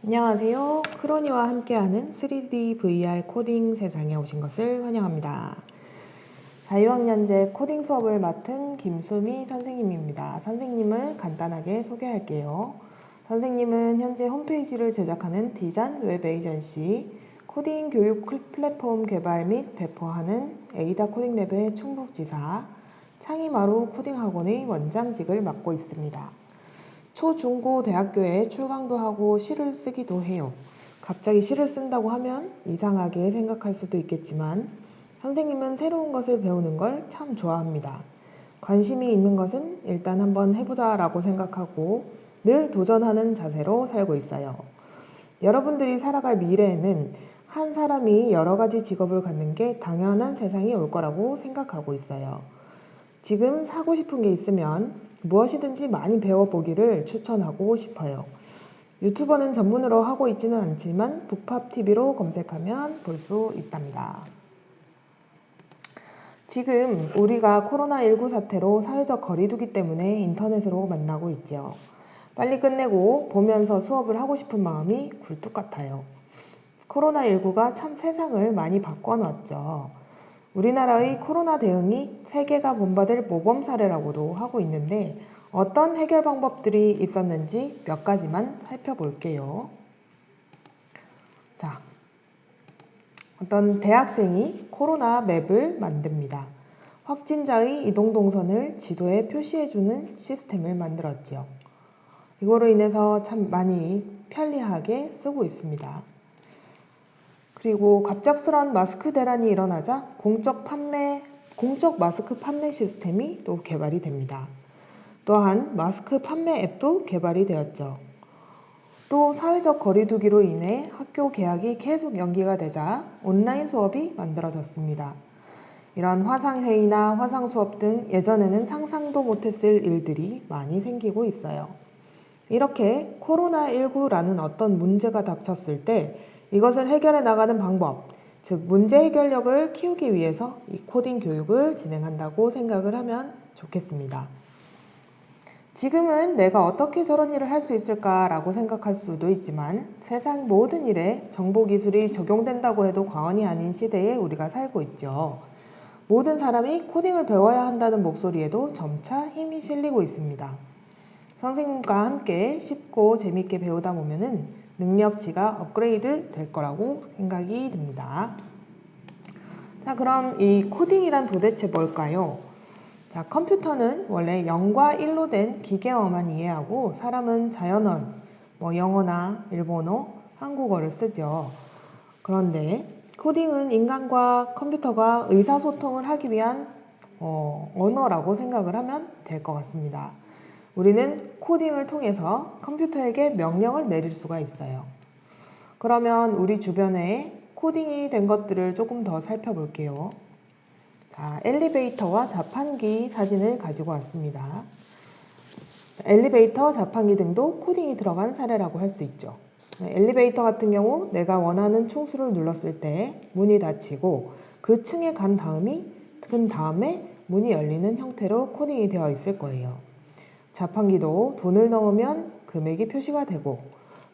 안녕하세요. 크로니와 함께하는 3D VR 코딩 세상에 오신 것을 환영합니다. 자유학년제 코딩 수업을 맡은 김수미 선생님입니다. 선생님을 간단하게 소개할게요. 선생님은 현재 홈페이지를 제작하는 디잔 웹 에이전시, 코딩 교육 플랫폼 개발 및 배포하는 에이다 코딩랩의 충북지사, 창의마루 코딩학원의 원장직을 맡고 있습니다. 초, 중, 고 대학교에 출강도 하고 시를 쓰기도 해요. 갑자기 시를 쓴다고 하면 이상하게 생각할 수도 있겠지만 선생님은 새로운 것을 배우는 걸 참 좋아합니다. 관심이 있는 것은 일단 한번 해보자 라고 생각하고 늘 도전하는 자세로 살고 있어요. 여러분들이 살아갈 미래에는 한 사람이 여러 가지 직업을 갖는 게 당연한 세상이 올 거라고 생각하고 있어요. 지금 사고 싶은 게 있으면 무엇이든지 많이 배워보기를 추천하고 싶어요. 유튜버는 전문으로 하고 있지는 않지만 북팝TV로 검색하면 볼 수 있답니다. 지금 우리가 코로나19 사태로 사회적 거리두기 때문에 인터넷으로 만나고 있죠. 빨리 끝내고 보면서 수업을 하고 싶은 마음이 굴뚝 같아요. 코로나19가 참 세상을 많이 바꿔놨죠. 우리나라의 코로나 대응이 세계가 본받을 모범 사례라고도 하고 있는데 어떤 해결 방법들이 있었는지 몇 가지만 살펴볼게요. 자, 어떤 대학생이 코로나 맵을 만듭니다. 확진자의 이동 동선을 지도에 표시해주는 시스템을 만들었죠. 이거로 인해서 참 많이 편리하게 쓰고 있습니다. 그리고 갑작스런 마스크 대란이 일어나자 공적 마스크 판매 시스템이 또 개발이 됩니다. 또한 마스크 판매 앱도 개발이 되었죠. 또 사회적 거리두기로 인해 학교 개학이 계속 연기가 되자 온라인 수업이 만들어졌습니다. 이런 화상회의나 화상수업 등 예전에는 상상도 못했을 일들이 많이 생기고 있어요. 이렇게 코로나19라는 어떤 문제가 닥쳤을 때 이것을 해결해 나가는 방법, 즉 문제 해결력을 키우기 위해서 이 코딩 교육을 진행한다고 생각을 하면 좋겠습니다. 지금은 내가 어떻게 저런 일을 할 수 있을까라고 생각할 수도 있지만 세상 모든 일에 정보기술이 적용된다고 해도 과언이 아닌 시대에 우리가 살고 있죠. 모든 사람이 코딩을 배워야 한다는 목소리에도 점차 힘이 실리고 있습니다. 선생님과 함께 쉽고 재밌게 배우다 보면은 능력치가 업그레이드 될 거라고 생각이 듭니다. 자, 그럼 이 코딩이란 도대체 뭘까요? 자, 컴퓨터는 원래 0과 1로 된 기계어만 이해하고 사람은 자연어, 영어나 일본어, 한국어를 쓰죠. 그런데 코딩은 인간과 컴퓨터가 의사소통을 하기 위한 언어라고 생각을 하면 될 것 같습니다. 우리는 코딩을 통해서 컴퓨터에게 명령을 내릴 수가 있어요. 그러면 우리 주변에 코딩이 된 것들을 조금 더 살펴볼게요. 자, 엘리베이터와 자판기 사진을 가지고 왔습니다. 엘리베이터, 자판기 등도 코딩이 들어간 사례라고 할 수 있죠. 엘리베이터 같은 경우 내가 원하는 충수를 눌렀을 때 문이 닫히고 그 층에 간 다음에 문이 열리는 형태로 코딩이 되어 있을 거예요. 자판기도 돈을 넣으면 금액이 표시가 되고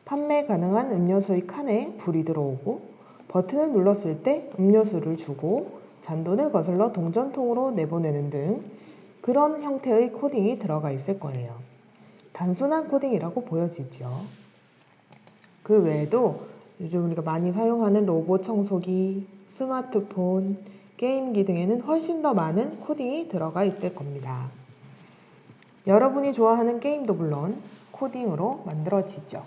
판매 가능한 음료수의 칸에 불이 들어오고 버튼을 눌렀을 때 음료수를 주고 잔돈을 거슬러 동전통으로 내보내는 등 그런 형태의 코딩이 들어가 있을 거예요. 단순한 코딩이라고 보여지죠. 그 외에도 요즘 우리가 많이 사용하는 로봇 청소기, 스마트폰, 게임기 등에는 훨씬 더 많은 코딩이 들어가 있을 겁니다. 여러분이 좋아하는 게임도 물론 코딩으로 만들어지죠.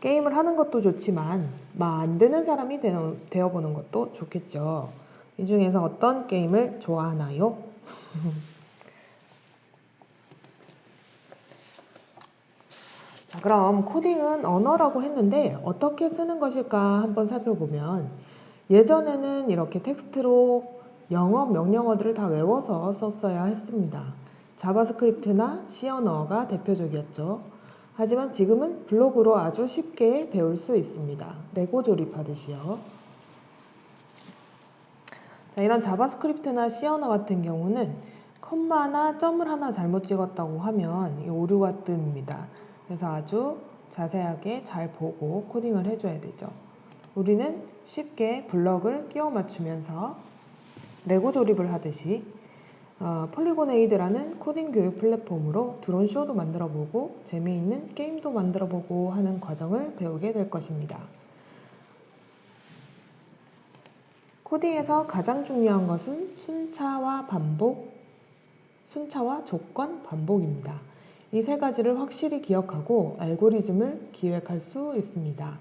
게임을 하는 것도 좋지만 만드는 사람이 되어보는 것도 좋겠죠. 이 중에서 어떤 게임을 좋아하나요? 자, 그럼 코딩은 언어라고 했는데 어떻게 쓰는 것일까 한번 살펴보면 예전에는 이렇게 텍스트로 영어 명령어들을 다 외워서 썼어야 했습니다. 자바스크립트나 C 언어가 대표적이었죠. 하지만 지금은 블로그로 아주 쉽게 배울 수 있습니다. 레고 조립하듯이요. 자, 이런 자바스크립트나 C 언어 같은 경우는 콤마나 점을 하나 잘못 찍었다고 하면 오류가 뜹니다. 그래서 아주 자세하게 잘 보고 코딩을 해줘야 되죠. 우리는 쉽게 블럭을 끼워 맞추면서 레고 조립을 하듯이 폴리곤에이드라는 코딩 교육 플랫폼으로 드론 쇼도 만들어보고 재미있는 게임도 만들어보고 하는 과정을 배우게 될 것입니다. 코딩에서 가장 중요한 것은 순차와 조건, 반복입니다. 이 세 가지를 확실히 기억하고 알고리즘을 기획할 수 있습니다.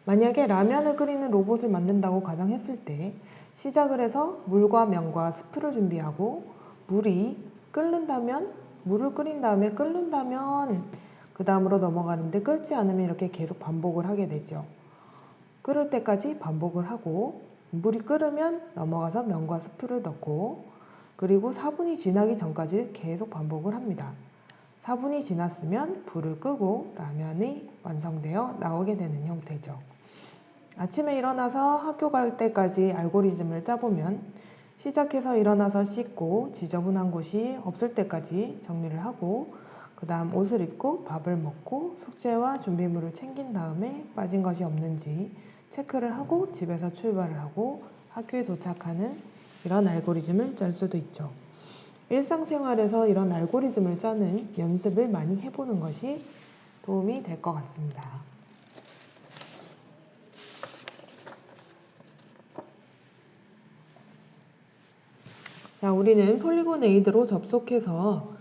만약에 라면을 끓이는 로봇을 만든다고 가정했을 때 시작을 해서 물과 면과 스프를 준비하고 물을 끓인 다음에 끓는다면 그 다음으로 넘어가는데 끓지 않으면 이렇게 계속 반복을 하게 되죠. 끓을 때까지 반복을 하고 물이 끓으면 넘어가서 면과 스프를 넣고 그리고 4분이 지나기 전까지 계속 반복을 합니다. 4분이 지났으면 불을 끄고 라면이 완성되어 나오게 되는 형태죠. 아침에 일어나서 학교 갈 때까지 알고리즘을 짜보면 시작해서 일어나서 씻고 지저분한 곳이 없을 때까지 정리를 하고 그 다음 옷을 입고 밥을 먹고 숙제와 준비물을 챙긴 다음에 빠진 것이 없는지 체크를 하고 집에서 출발을 하고 학교에 도착하는 이런 알고리즘을 짤 수도 있죠. 일상생활에서 이런 알고리즘을 짜는 연습을 많이 해보는 것이 도움이 될 것 같습니다. 자, 우리는 폴리곤에이드로 접속해서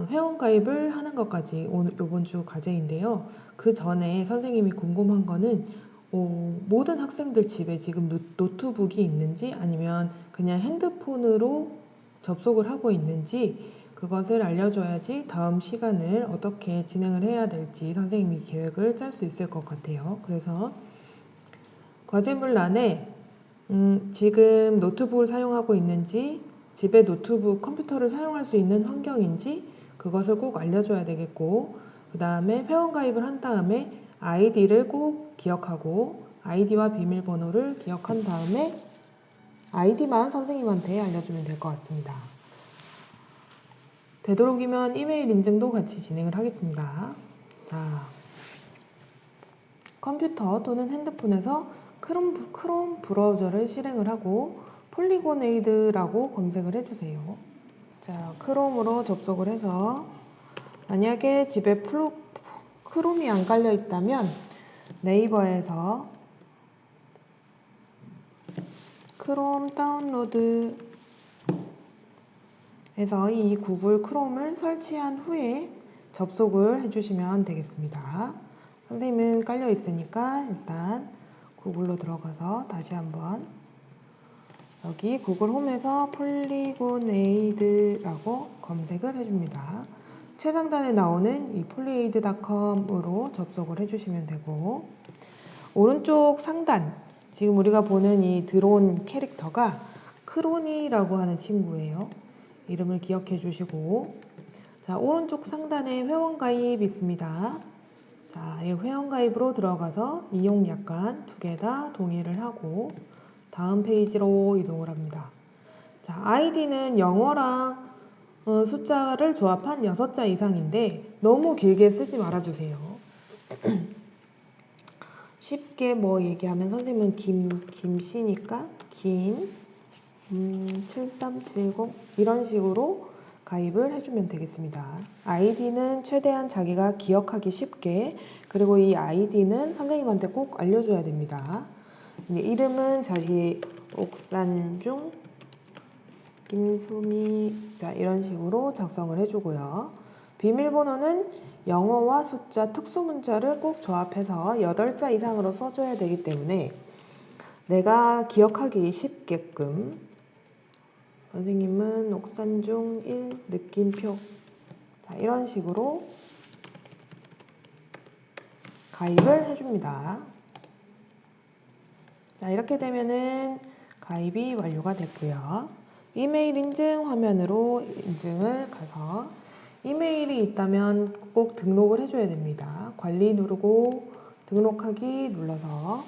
회원가입을 하는 것까지 이번 주 과제인데요. 그 전에 선생님이 궁금한 거는 모든 학생들 집에 지금 노트북이 있는지 아니면 그냥 핸드폰으로 접속을 하고 있는지 그것을 알려줘야지 다음 시간을 어떻게 진행을 해야 될지 선생님이 계획을 짤 수 있을 것 같아요. 그래서 과제물란에 지금 노트북을 사용하고 있는지 집에 노트북 컴퓨터를 사용할 수 있는 환경인지 그것을 꼭 알려줘야 되겠고 그 다음에 회원가입을 한 다음에 아이디를 꼭 기억하고 아이디와 비밀번호를 기억한 다음에 아이디만 선생님한테 알려주면 될 것 같습니다. 되도록이면 이메일 인증도 같이 진행을 하겠습니다. 자, 컴퓨터 또는 핸드폰에서 크롬 브라우저를 실행을 하고 폴리곤에이드라고 검색을 해주세요. 자, 크롬으로 접속을 해서 만약에 집에 크롬이 안 깔려 있다면 네이버에서 크롬 다운로드 해서 이 구글 크롬을 설치한 후에 접속을 해주시면 되겠습니다. 선생님은 깔려 있으니까 일단 구글로 들어가서 다시 한번 여기 구글 홈에서 폴리곤에이드라고 검색을 해줍니다. 최상단에 나오는 이 polyAid.com으로 접속을 해주시면 되고 오른쪽 상단 지금 우리가 보는 이 드론 캐릭터가 크로니라고 하는 친구예요. 이름을 기억해 주시고 자, 오른쪽 상단에 회원가입 있습니다. 자, 이 회원가입으로 들어가서 이용 약관 2개 다 동의를 하고 다음 페이지로 이동을 합니다. 자, 아이디는 영어랑 숫자를 조합한 6자 이상인데 너무 길게 쓰지 말아주세요. 쉽게 얘기하면 선생님은 김씨니까 7370 이런 식으로 가입을 해주면 되겠습니다. 아이디는 최대한 자기가 기억하기 쉽게 그리고 이 아이디는 선생님한테 꼭 알려줘야 됩니다. 이름은 자기 옥산중 김수미 자 이런 식으로 작성을 해주고요. 비밀번호는 영어와 숫자 특수문자를 꼭 조합해서 8자 이상으로 써줘야 되기 때문에 내가 기억하기 쉽게끔 선생님은 옥산중 1 느낌표 자 이런 식으로 가입을 해줍니다. 자 이렇게 되면은 가입이 완료가 됐고요. 이메일 인증 화면으로 인증을 가서 이메일이 있다면 꼭 등록을 해줘야 됩니다. 관리 누르고 등록하기 눌러서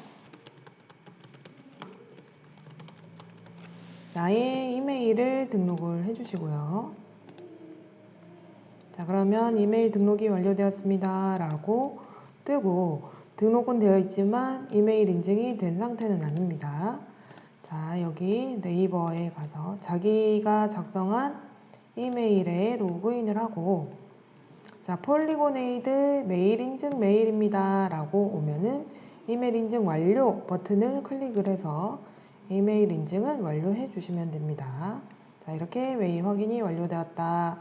나의 이메일을 등록을 해주시고요. 자 그러면 이메일 등록이 완료되었습니다 라고 뜨고 등록은 되어 있지만 이메일 인증이 된 상태는 아닙니다. 자, 여기 네이버에 가서 자기가 작성한 이메일에 로그인을 하고, 자, 폴리곤에이드 메일 인증 메일입니다 라고 오면은 이메일 인증 완료 버튼을 클릭을 해서 이메일 인증을 완료해 주시면 됩니다. 자, 이렇게 메일 확인이 완료되었다.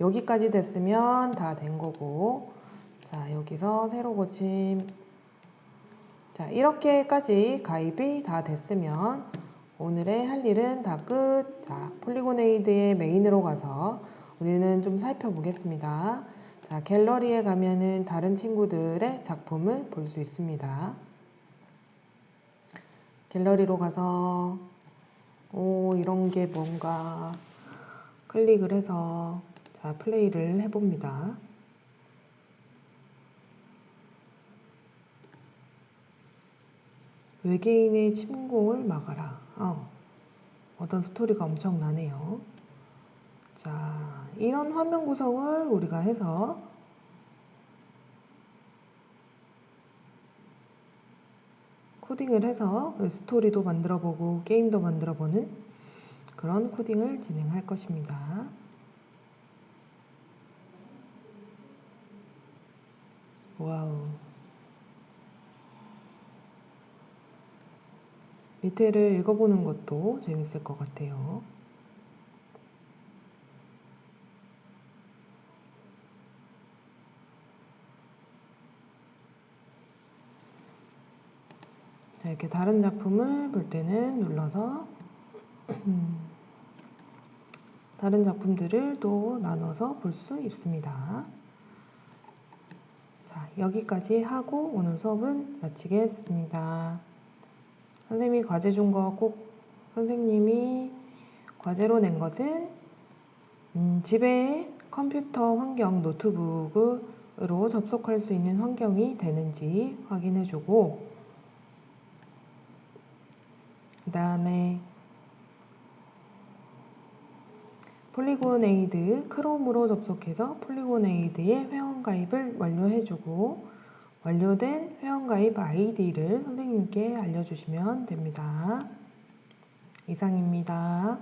여기까지 됐으면 다 된 거고, 자, 여기서 새로 고침. 자, 이렇게까지 가입이 다 됐으면 오늘의 할 일은 다 끝. 자, 폴리곤에이드의 메인으로 가서 우리는 좀 살펴보겠습니다. 자, 갤러리에 가면은 다른 친구들의 작품을 볼 수 있습니다. 갤러리로 가서 이런 게 뭔가 클릭을 해서 자, 플레이를 해봅니다. 외계인의 침공을 막아라. 어떤 스토리가 엄청나네요. 자, 이런 화면 구성을 우리가 해서 코딩을 해서 스토리도 만들어보고 게임도 만들어보는 그런 코딩을 진행할 것입니다. 와우. 밑에를 읽어보는 것도 재밌을 것 같아요. 자, 이렇게 다른 작품을 볼 때는 눌러서 다른 작품들을 또 나눠서 볼 수 있습니다. 자, 여기까지 하고 오늘 수업은 마치겠습니다. 선생님이 과제 준 거 꼭 선생님이 과제로 낸 것은 집에 컴퓨터 환경 노트북으로 접속할 수 있는 환경이 되는지 확인해주고, 그 다음에 폴리곤에이드 크롬으로 접속해서 폴리곤에이드의 회원가입을 완료해주고 완료된 회원가입 아이디를 선생님께 알려주시면 됩니다. 이상입니다.